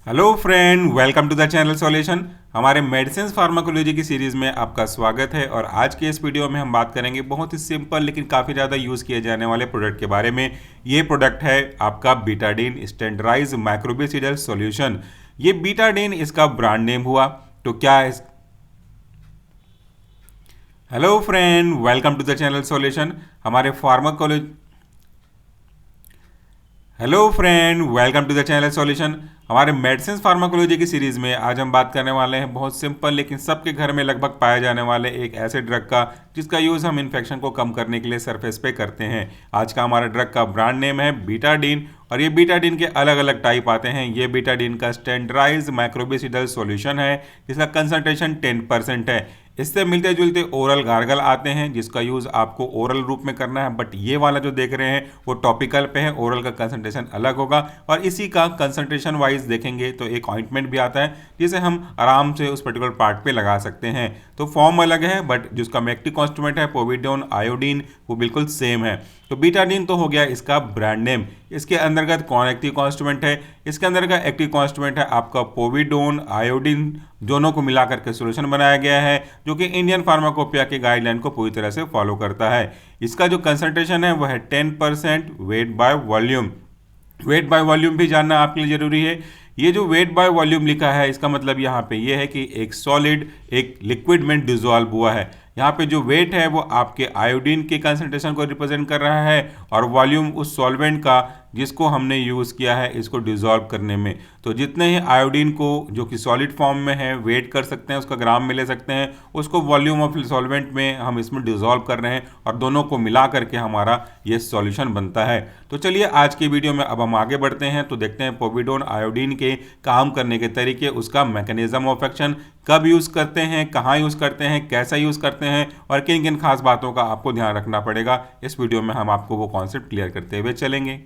Hello friend, welcome to the channel solution. हमारे medicine pharmacology की series में आपका स्वागत है। और आज के इस वीडियो में हम बात करेंगे बहुत ही सिंपल लेकिन काफ़ी ज़्यादा यूज़ किए जाने वाले प्रोडक्ट के बारे में। ये प्रोडक्ट है आपका बीटाडीन स्टैंडर्डाइज माइक्रोबिसिडल सॉल्यूशन। ये बीटाडीन इसका ब्रांड नेम हुआ। तो क्या है hello friend, welcome to the channel solution. हमारे pharmacology hello friend, welcome to the channel solution. हमारे मेडिसिन फार्माकोलॉजी की सीरीज़ में आज हम बात करने वाले हैं बहुत सिंपल लेकिन सबके घर में लगभग पाए जाने वाले एक ऐसे ड्रग का जिसका यूज़ हम इन्फेक्शन को कम करने के लिए सरफेस पे करते हैं। आज का हमारा ड्रग का ब्रांड नेम है बीटाडीन। और ये बीटाडीन के अलग अलग टाइप आते हैं। ये बीटाडीन का स्टैंडर्डाइज माइक्रोबिसिडल सॉल्यूशन है जिसका कंसंट्रेशन 10% है। इससे मिलते जुलते ओरल गार्गल आते हैं जिसका यूज़ आपको ओरल रूप में करना है, बट ये वाला जो देख रहे हैं वो टॉपिकल पे है। ओरल का कंसंट्रेशन अलग होगा। और इसी का कंसंट्रेशन वाइज देखेंगे तो एक ऑइंटमेंट भी आता है जिसे हम आराम से उस पर्टिकुलर पार्ट पे लगा सकते हैं। तो फॉर्म अलग है बट जिसका एक्टिव कॉन्स्टिट्यूएंट है पोविडोन आयोडीन वो बिल्कुल सेम है। तो बीटाडीन तो हो गया इसका ब्रांड नेम। इसके अंतर्गत कौन एक्टिव कॉन्स्टिट्यूएंट है? इसके अंदर का एक्टिव कॉन्स्टिट्यूएंट है आपका पोविडोन आयोडीन। दोनों को मिलाकर के सोल्यूशन बनाया गया है जो कि इंडियन फार्माकोपिया के गाइडलाइन को पूरी तरह से फॉलो करता है। इसका जो कंसंट्रेशन है वह है 10% weight by volume. Weight by volume भी जानना आपके लिए जरूरी है। ये जो वेट बाय वॉल्यूम लिखा है इसका मतलब यहाँ पे ये है कि एक सॉलिड एक लिक्विड में डिजोल्व हुआ है। यहाँ पे जो वेट है वो आपके आयोडीन के कंसंट्रेशन को रिप्रेजेंट कर रहा है और वॉल्यूम उस सॉल्वेंट का जिसको हमने यूज़ किया है इसको डिजोल्व करने में। तो जितने ही आयोडीन को जो कि सॉलिड फॉर्म में है वेट कर सकते हैं, उसका ग्राम में ले सकते हैं, उसको वॉल्यूम ऑफ सॉल्वेंट में हम इसमें डिजोल्व कर रहे हैं और दोनों को मिला करके हमारा ये सॉल्यूशन बनता है। तो चलिए आज की वीडियो में अब हम आगे बढ़ते हैं। तो देखते हैं पोविडोन आयोडीन के काम करने के तरीके, उसका मैकेनिज्म ऑफ एक्शन, कब यूज़ करते हैं, कहाँ यूज़ करते हैं, कैसा यूज़ करते हैं और किन किन खास बातों का आपको ध्यान रखना पड़ेगा। इस वीडियो में हम आपको वो कॉन्सेप्ट क्लियर करते हुए चलेंगे।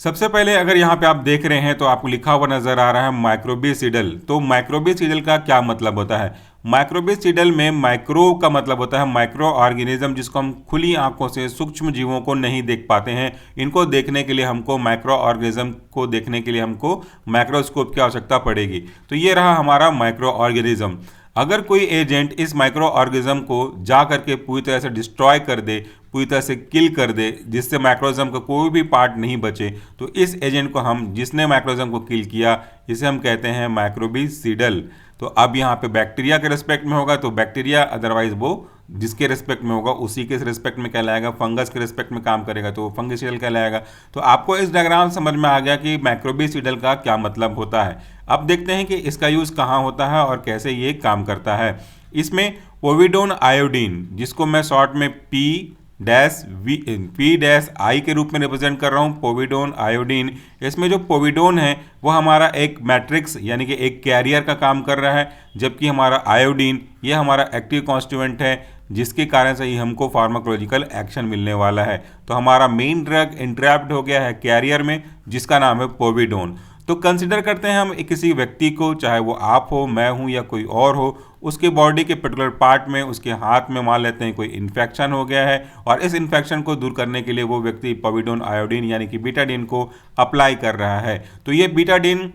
सबसे पहले अगर यहाँ पे आप देख रहे हैं तो आपको लिखा हुआ नजर आ रहा है माइक्रोबिसिडल। तो माइक्रोबिसिडल का क्या मतलब होता है? माइक्रोबिसिडल में माइक्रो का मतलब होता है माइक्रो ऑर्गेनिज्म, जिसको हम खुली आंखों से सूक्ष्म जीवों को नहीं देख पाते हैं। इनको देखने के लिए हमको माइक्रो ऑर्गेनिज्म को देखने के लिए हमको माइक्रोस्कोप की आवश्यकता पड़ेगी। तो ये रहा हमारा माइक्रो ऑर्गेनिज्म। अगर कोई एजेंट इस माइक्रो ऑर्गेनिज्म को जा करके पूरी तरह से डिस्ट्रॉय कर दे, पूरी तरह से किल कर दे, जिससे माइक्रोनिज्म का कोई भी पार्ट नहीं बचे, तो इस एजेंट को हम जिसने माइक्रोनिज्म को किल किया इसे हम कहते हैं माइक्रोबिसिडल। तो अब यहाँ पे बैक्टीरिया के रेस्पेक्ट में होगा तो बैक्टीरिया, अदरवाइज वो जिसके रेस्पेक्ट में होगा उसी के रेस्पेक्ट में कहलाएगा। फंगस के रेस्पेक्ट में काम करेगा तो वो फंगिसिडल कहलाएगा। तो आपको इस डायग्राम समझ में आ गया कि माइक्रोबिसिडल का क्या मतलब होता है। अब देखते हैं कि इसका यूज़ कहाँ होता है और कैसे ये काम करता है। इसमें पोविडोन आयोडीन, जिसको मैं शॉर्ट में पी डैश आई के रूप में रिप्रेजेंट कर रहा हूँ, पोविडोन आयोडीन। इसमें जो पोविडोन है वो हमारा एक मैट्रिक्स यानी कि एक कैरियर का काम कर रहा है, जबकि हमारा आयोडीन ये हमारा एक्टिव कॉन्स्टिट्यूएंट है जिसके कारण से ही हमको फार्माकोलॉजिकल एक्शन मिलने वाला है। तो हमारा मेन ड्रग इंट्रैप्ड हो गया है कैरियर में जिसका नाम है पोविडोन। तो कंसिडर करते हैं हम किसी व्यक्ति को, चाहे वो आप हो, मैं हूं या कोई और हो, उसके बॉडी के पर्टिकुलर पार्ट में, उसके हाथ में मान लेते हैं कोई इन्फेक्शन हो गया है और इस इन्फेक्शन को दूर करने के लिए वो व्यक्ति पोविडोन आयोडीन यानी कि बीटाडीन को अप्लाई कर रहा है। तो ये बीटाडीन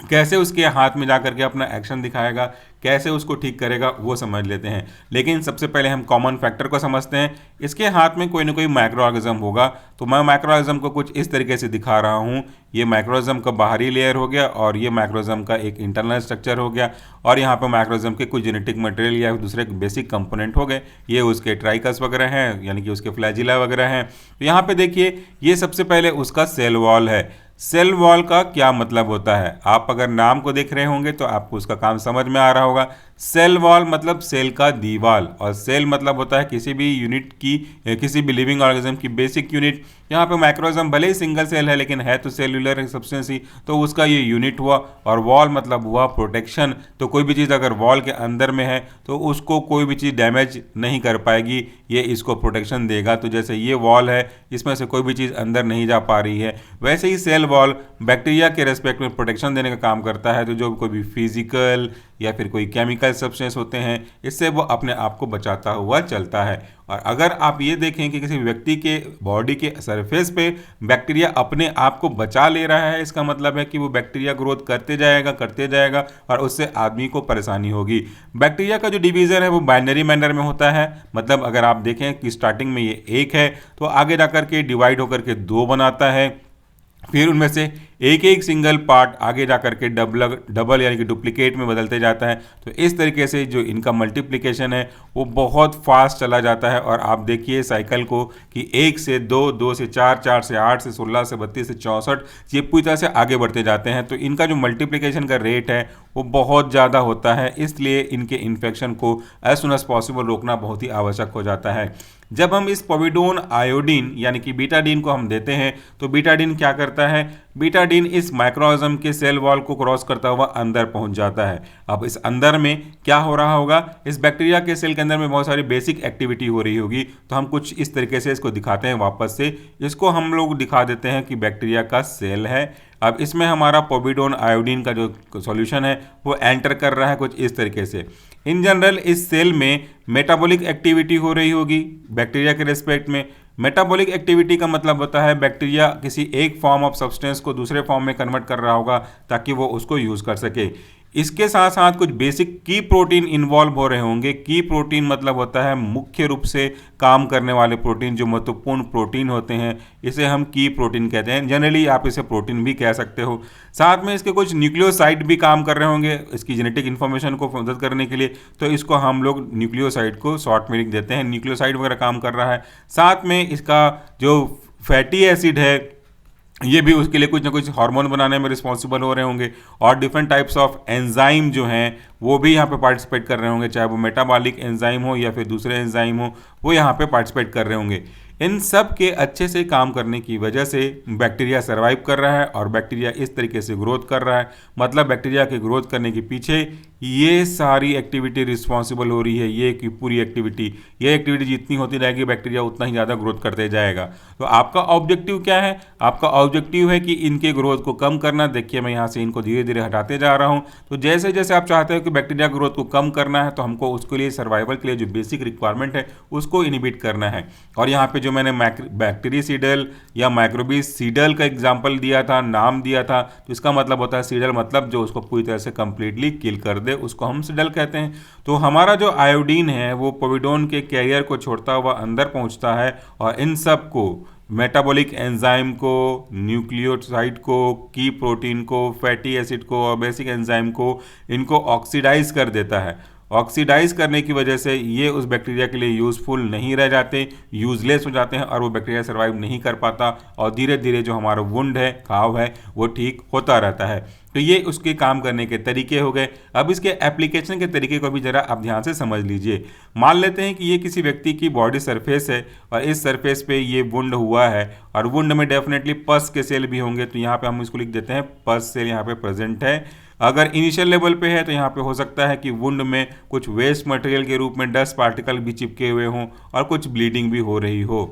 कैसे उसके हाथ में जाकर के अपना एक्शन दिखाएगा, कैसे उसको ठीक करेगा, वो समझ लेते हैं। लेकिन सबसे पहले हम कॉमन फैक्टर को समझते हैं। इसके हाथ में कोई ना कोई माइक्रो ऑर्गेनिज्म होगा। तो मैं माइक्रो ऑर्गेनिज्म को कुछ इस तरीके से दिखा रहा हूँ। ये माइक्रो ऑर्गेनिज्म का बाहरी लेयर हो गया और ये माइक्रो ऑर्गेनिज्म का एक इंटरनल स्ट्रक्चर हो गया और यहाँ पर माइक्रो ऑर्गेनिज्म के कुछ जेनेटिक मटेरियल या दूसरे बेसिक कंपोनेंट हो गए। ये उसके ट्राइकस वगैरह हैं यानी कि उसके फ्लैजिला वगैरह हैं। तो यहाँ पे देखिए ये सबसे पहले उसका सेल वॉल है। सेल वॉल का क्या मतलब होता है? आप अगर नाम को देख रहे होंगे तो आपको उसका काम समझ में आ रहा होगा। सेल वॉल मतलब सेल का दीवार और सेल मतलब होता है किसी भी यूनिट की, किसी भी लिविंग ऑर्गेनिज्म की बेसिक यूनिट। यहाँ पे माइक्रोनिज्म भले ही सिंगल सेल है लेकिन है तो सेल्यूलर सब्सटेंस ही, तो उसका ये यूनिट हुआ। और वॉल मतलब हुआ प्रोटेक्शन। तो कोई भी चीज़ अगर वॉल के अंदर में है तो उसको कोई भी चीज़ डैमेज नहीं कर पाएगी, ये इसको प्रोटेक्शन देगा। तो जैसे ये वॉल है इसमें से कोई भी चीज़ अंदर नहीं जा पा रही है, वैसे ही सेल वॉल बैक्टीरिया के रेस्पेक्ट में प्रोटेक्शन देने का काम करता है। तो जो कोई भी फिजिकल या फिर कोई केमिकल सब्सटेंस होते हैं, इससे वो अपने आप को बचाता हुआ चलता है। और अगर आप ये देखें कि किसी व्यक्ति के बॉडी के सरफेस पे बैक्टीरिया अपने आप को बचा ले रहा है, इसका मतलब है कि वो बैक्टीरिया ग्रोथ करते जाएगा और उससे आदमी को परेशानी होगी। बैक्टीरिया का जो डिवीज़न है वो बाइनरी मैनर में होता है, मतलब अगर आप देखें कि स्टार्टिंग में ये एक है तो आगे जाकर के डिवाइड होकर के दो बनाता है, फिर उनमें से एक एक सिंगल पार्ट आगे जाकर के डबल यानी कि डुप्लीकेट में बदलते जाता है। तो इस तरीके से जो इनका मल्टीप्लिकेशन है वो बहुत फास्ट चला जाता है। और आप देखिए साइकिल को कि 1 से 2, 2 से 4, 4 से 8 से 16 से 32 से 64, ये पूरी तरह से आगे बढ़ते जाते हैं। तो इनका जो मल्टीप्लिकेशन का रेट है वो बहुत ज़्यादा होता है, इसलिए इनके इन्फेक्शन को एज सुन एज पॉसिबल रोकना बहुत ही आवश्यक हो जाता है। जब हम इस पोविडोन आयोडीन यानी कि बीटाडीन को हम देते हैं तो बीटाडीन क्या करता है, बीटाडीन इस माइक्रोऑर्गेनिज्म के सेल वॉल को क्रॉस करता हुआ अंदर पहुंच जाता है। अब इस अंदर में क्या हो रहा होगा, इस बैक्टीरिया के सेल के अंदर में बहुत सारी बेसिक एक्टिविटी हो रही होगी। तो हम कुछ इस तरीके से इसको दिखाते हैं वापस से, इसको हम लोग दिखा देते हैं कि बैक्टीरिया का सेल है। अब इसमें हमारा पोविडोन आयोडीन का जो सॉल्यूशन है वो एंटर कर रहा है कुछ इस तरीके से। इन जनरल इस सेल में मेटाबॉलिक एक्टिविटी हो रही होगी बैक्टीरिया के रिस्पेक्ट में। मेटाबॉलिक एक्टिविटी का मतलब होता है बैक्टीरिया किसी एक फॉर्म ऑफ सब्सटेंस को दूसरे फॉर्म में कन्वर्ट कर रहा होगा ताकि वो उसको यूज़ कर सके। इसके साथ साथ कुछ बेसिक की प्रोटीन इन्वॉल्व हो रहे होंगे। की प्रोटीन मतलब होता है मुख्य रूप से काम करने वाले प्रोटीन, जो महत्वपूर्ण प्रोटीन होते हैं, इसे हम की प्रोटीन कहते हैं। जनरली आप इसे प्रोटीन भी कह सकते हो। साथ में इसके कुछ न्यूक्लियोसाइड भी काम कर रहे होंगे इसकी जेनेटिक इन्फॉर्मेशन को मदद करने के लिए, तो इसको हम लोग न्यूक्लियोसाइड को शॉर्ट में लिख देते हैं। न्यूक्लियोसाइड वगैरह काम कर रहा है। साथ में इसका जो फैटी एसिड है ये भी उसके लिए कुछ ना कुछ हार्मोन बनाने में रिस्पॉन्सिबल हो रहे होंगे। और डिफरेंट टाइप्स ऑफ एंजाइम जो हैं वो भी यहाँ पे पार्टिसिपेट कर रहे होंगे, चाहे वो मेटाबॉलिक एंजाइम हो या फिर दूसरे एंजाइम हो, वो यहाँ पे पार्टिसिपेट कर रहे होंगे। इन सब के अच्छे से काम करने की वजह से बैक्टीरिया सर्वाइव कर रहा है और बैक्टीरिया इस तरीके से ग्रोथ कर रहा है। मतलब बैक्टीरिया के ग्रोथ करने के पीछे ये सारी एक्टिविटी रिस्पॉन्सिबल हो रही है। ये की पूरी ये एक्टिविटी जितनी होती रहेगी बैक्टीरिया उतना ही ज़्यादा ग्रोथ करते जाएगा। तो आपका ऑब्जेक्टिव क्या है? आपका ऑब्जेक्टिव है कि इनके ग्रोथ को कम करना। देखिए मैं यहाँ से इनको धीरे धीरे हटाते जा रहा हूँ। तो जैसे जैसे आप चाहते हो कि बैक्टीरिया ग्रोथ को कम करना है तो हमको उसके लिए सर्वाइवल के लिए जो बेसिक रिक्वायरमेंट है उसको इनिबिट करना है। और यहाँ पे जो मैंने बैक्टीरियसीडल या माइक्रोबिसीडल का एग्जांपल दिया था, नाम दिया था, तो इसका मतलब होता है सीडल मतलब जो उसको पूरी तरह से कंप्लीटली किल कर दे, उसको हम सीडल कहते हैं। तो हमारा जो आयोडीन है वो पोविडोन के कैरियर को छोड़ता हुआ अंदर पहुंचता है और इन सब को, मेटाबॉलिक एंजाइम को, न्यूक्लियोसाइड को, की प्रोटीन को, फैटी एसिड को और बेसिक एंजाइम को, इनको ऑक्सीडाइज कर देता है। ऑक्सीडाइज करने की वजह से ये उस बैक्टीरिया के लिए यूज़फुल नहीं रह जाते, यूजलेस हो जाते हैं और वो बैक्टीरिया सर्वाइव नहीं कर पाता और धीरे धीरे जो हमारा वुंड है, घाव है, वो ठीक होता रहता है। तो ये उसके काम करने के तरीके हो गए। अब इसके एप्लीकेशन के तरीके को भी ज़रा आप ध्यान से समझ लीजिए। मान लेते हैं कि ये किसी व्यक्ति की बॉडी सरफेस है और इस सरफेस पे ये वुंड हुआ है और वुंड में डेफिनेटली पस के सेल भी होंगे। तो यहाँ पे हम इसको लिख देते हैं पस सेल यहाँ पे प्रेजेंट है। अगर इनिशियल लेवल पे है तो यहाँ पे हो सकता है कि वुंड में कुछ वेस्ट मटेरियल के रूप में डस्ट पार्टिकल भी चिपके हुए हों और कुछ ब्लीडिंग भी हो रही हो।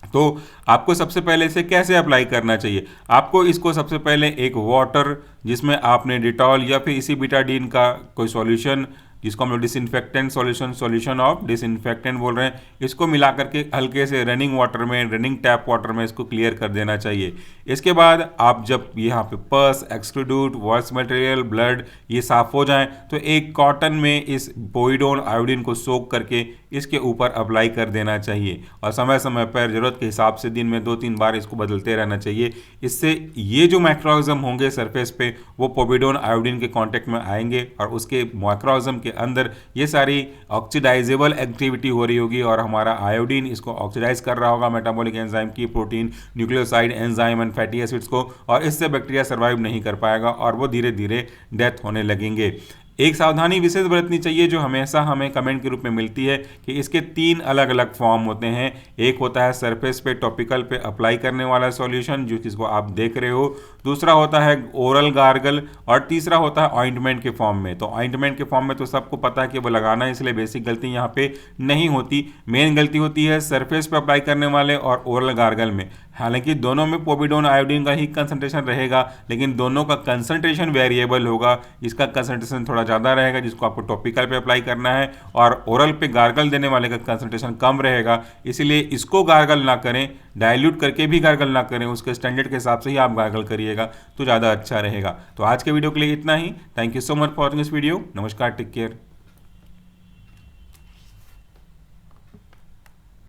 तो आपको सबसे पहले इसे कैसे अप्लाई करना चाहिए? आपको इसको सबसे पहले एक वाटर जिसमें आपने डिटॉल या फिर इसी बीटाडीन का कोई सॉल्यूशन, जिसको हम लोग डिसइंफेक्टेंट सॉल्यूशन ऑफ डिसइंफेक्टेंट बोल रहे हैं, इसको मिला करके हल्के से रनिंग वाटर में, रनिंग टैप वाटर में इसको क्लियर कर देना चाहिए। इसके बाद आप जब यहाँ पे पस, एक्सक्रीड्यूट, वॉइस मटेरियल, ब्लड ये साफ हो जाएं तो एक कॉटन में इस पोविडोन आयोडीन को सोक करके इसके ऊपर अप्लाई कर देना चाहिए और समय समय पर ज़रूरत के हिसाब से दिन में 2-3 बार इसको बदलते रहना चाहिए। इससे ये जो माइक्रोऑर्गेनिज्म होंगे सरफेस पे वो पोविडोन आयोडीन के कांटेक्ट में आएंगे और उसके माइक्रोऑर्गेनिज्म के अंदर ये सारी ऑक्सीडाइजेबल एक्टिविटी हो रही होगी और हमारा आयोडीन इसको ऑक्सीडाइज कर रहा होगा, मेटाबॉलिक एंजाइम की, protein, nucleoside, enzyme and fatty acids को, और इससे बैक्टीरिया सर्वाइव नहीं कर पाएगा और वो धीरे धीरे डेथ होने लगेंगे। एक सावधानी विशेष बरतनी चाहिए जो हमेशा हमें कमेंट के रूप में मिलती है कि इसके 3 अलग अलग फॉर्म होते हैं। एक होता है सरफेस पे टॉपिकल पे अप्लाई करने वाला सॉल्यूशन जो जिसको आप देख रहे हो, दूसरा होता है ओरल गार्गल और तीसरा होता है ऑइंटमेंट के फॉर्म में। तो ऑइंटमेंट के फॉर्म में तो सबको पता है कि वो लगाना है, इसलिए बेसिक गलती यहाँ पे नहीं होती। मेन गलती होती है सरफेस पे अप्लाई करने वाले और ओरल गार्गल में। हालांकि दोनों में पोविडोन आयोडीन का ही कंसंट्रेशन रहेगा, लेकिन दोनों का कंसंट्रेशन वेरिएबल होगा। इसका कंसंट्रेशन थोड़ा ज़्यादा रहेगा जिसको आपको टॉपिकल पे अप्लाई करना है, और ओरल पे गार्गल देने वाले का कंसंट्रेशन कम रहेगा। इसलिए इसको गार्गल ना करें, डाइल्यूट करके भी गार्गल ना करें, उसके स्टैंडर्ड के हिसाब से ही आप गार्गल करिएगा तो ज़्यादा अच्छा रहेगा। तो आज के वीडियो के लिए इतना ही। Thank you so much for this video. नमस्कार, टेक केयर।